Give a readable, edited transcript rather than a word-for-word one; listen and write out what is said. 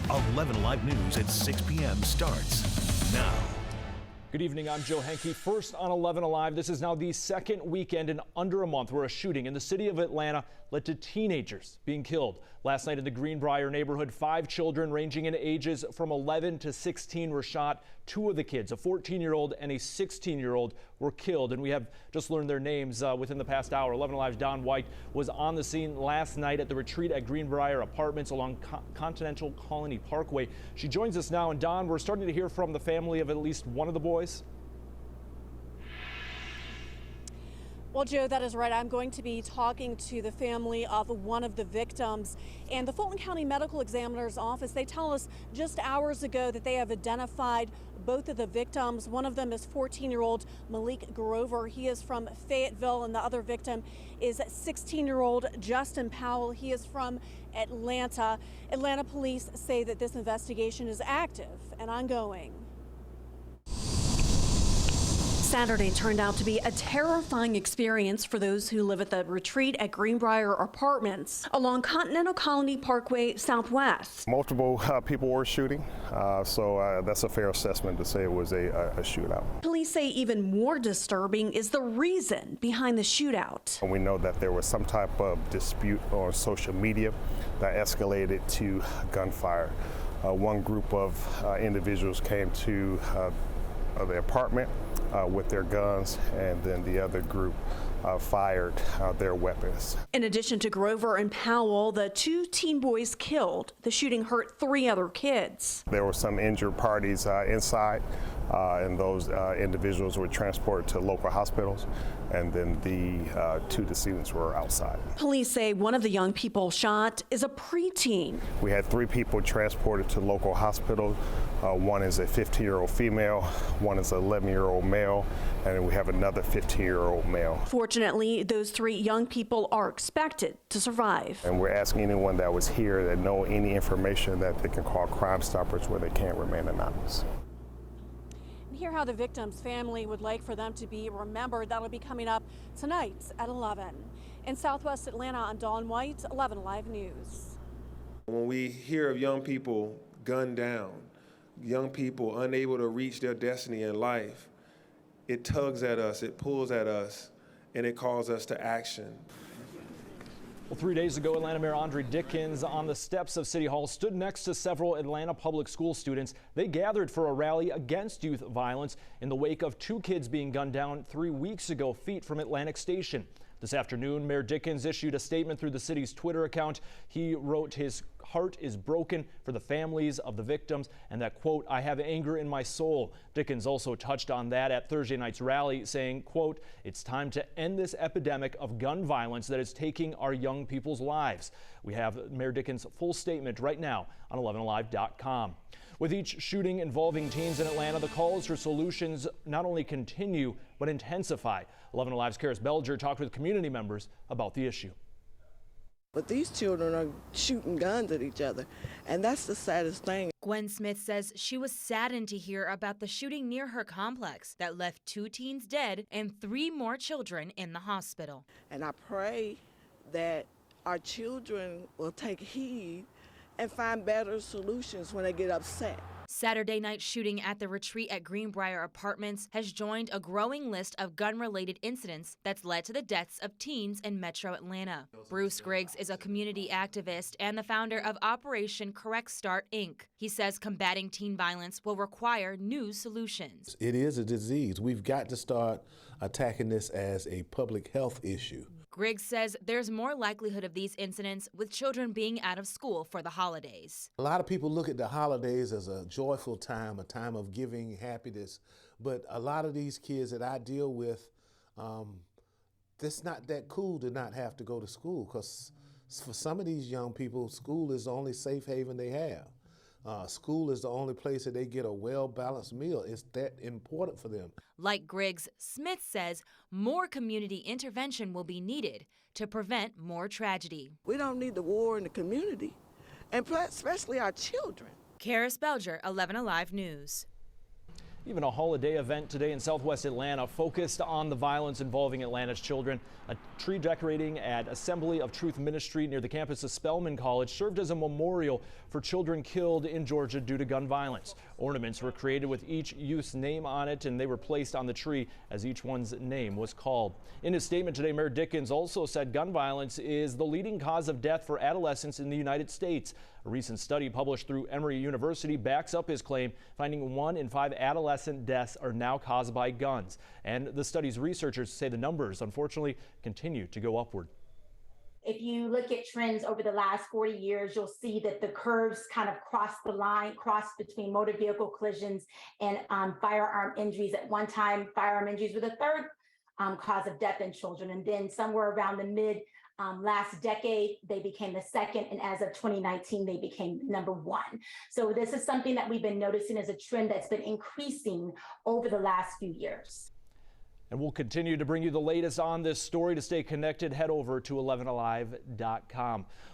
11 Alive News at 6 p.m. starts now. Good evening, I'm Joe Henke. First on 11 Alive, this is now the second weekend in under a month where a shooting in the city of Atlanta led to teenagers being killed. Last night in the Greenbrier neighborhood, 5 children ranging in ages from 11 to 16 were shot. 2 of the kids, a 14-year-old and a 16-year-old, were killed, and we have just learned their names within the past hour. 11 Alive's Don White was on the scene last night at the retreat at Greenbrier Apartments along Continental Colony Parkway. She joins us now, and Don, we're starting to hear from the family of at least one of the boys. Well, Joe, that is right. I'm going to be talking to the family of one of the victims. And the Fulton County Medical Examiner's Office, they tell us just hours ago that they have identified both of the victims. One of them is 14-year-old Malik Grover. He is from Fayetteville, and the other victim is 16-year-old Justin Powell. He is from Atlanta. Atlanta police say that this investigation is active and ongoing. Saturday turned out to be a terrifying experience for those who live at the retreat at Greenbrier Apartments along Continental Colony Parkway Southwest. Multiple people were shooting, so that's a fair assessment to say it was a shootout. Police say even more disturbing is the reason behind the shootout. We know that there was some type of dispute on social media that escalated to gunfire. One group of individuals came to the apartment with their guns, and then the other group fired their weapons. In addition to Grover and Powell, the 2 teen boys killed. The shooting hurt 3 other kids. There were some injured parties inside, and those individuals were transported to local hospitals, and then the 2 decedents were outside. Police say one of the young people shot is a preteen. We had 3 people transported to local hospitals. One is a 15-year-old female, one is an 11-year-old male, and then we have another 15-year-old male. Fortunately, those 3 young people are expected to survive. And we're asking anyone that was here that know any information that they can call Crime Stoppers where they can't remain anonymous. Hear how the victim's family would like for them to be remembered. That'll be coming up tonight at 11. In Southwest Atlanta, I'm Dawn White, 11 Alive News. When we hear of young people gunned down, young people unable to reach their destiny in life, it tugs at us, it pulls at us, and it calls us to action. Well, 3 days ago, Atlanta Mayor Andre Dickens on the steps of City Hall stood next to several Atlanta public school students. They gathered for a rally against youth violence in the wake of 2 kids being gunned down 3 weeks ago, feet from Atlantic Station. This afternoon, Mayor Dickens issued a statement through the city's Twitter account. He wrote his heart is broken for the families of the victims and that, quote, I have anger in my soul. Dickens also touched on that at Thursday night's rally, saying, quote, it's time to end this epidemic of gun violence that is taking our young people's lives. We have Mayor Dickens' full statement right now on 11alive.com. With each shooting involving teens in Atlanta, the calls for solutions not only continue but intensify. 11 Alive's Karis Belger talked with community members about the issue. But these children are shooting guns at each other, and that's the saddest thing. Gwen Smith says she was saddened to hear about the shooting near her complex that left 2 teens dead and 3 more children in the hospital. And I pray that our children will take heed and find better solutions when they get upset. Saturday night shooting at the retreat at Greenbrier Apartments has joined a growing list of gun-related incidents that's led to the deaths of teens in metro Atlanta. Bruce Griggs is a community activist and the founder of Operation Correct Start, Inc. He says combating teen violence will require new solutions. It is a disease. We've got to start attacking this as a public health issue. Griggs says there's more likelihood of these incidents with children being out of school for the holidays. A lot of people look at the holidays as a joyful time, a time of giving, happiness, but a lot of these kids that I deal with, it's not that cool to not have to go to school, because for some of these young people, school is the only safe haven they have. School is the only place that they get a well-balanced meal. It's that important for them. Like Griggs, Smith says more community intervention will be needed to prevent more tragedy. We don't need the war in the community, and especially our children. Karis Belger, 11 Alive News. Even a holiday event today in Southwest Atlanta focused on the violence involving Atlanta's children. A tree decorating at Assembly of Truth Ministry near the campus of Spelman College served as a memorial for children killed in Georgia due to gun violence. Ornaments were created with each youth's name on it, and they were placed on the tree as each one's name was called. In his statement today, Mayor Dickens also said gun violence is the leading cause of death for adolescents in the United States. A recent study published through Emory University backs up his claim, finding 1 in 5 adolescent deaths are now caused by guns. And the study's researchers say the numbers, unfortunately, continue to go upward. If you look at trends over the last 40 years, you'll see that the curves kind of cross the line, cross between motor vehicle collisions and firearm injuries. At one time, firearm injuries were the third cause of death in children. And then somewhere around the mid last decade, they became the second. And as of 2019, they became number 1. So this is something that we've been noticing as a trend that's been increasing over the last few years. And we'll continue to bring you the latest on this story. To stay connected, head over to 11alive.com.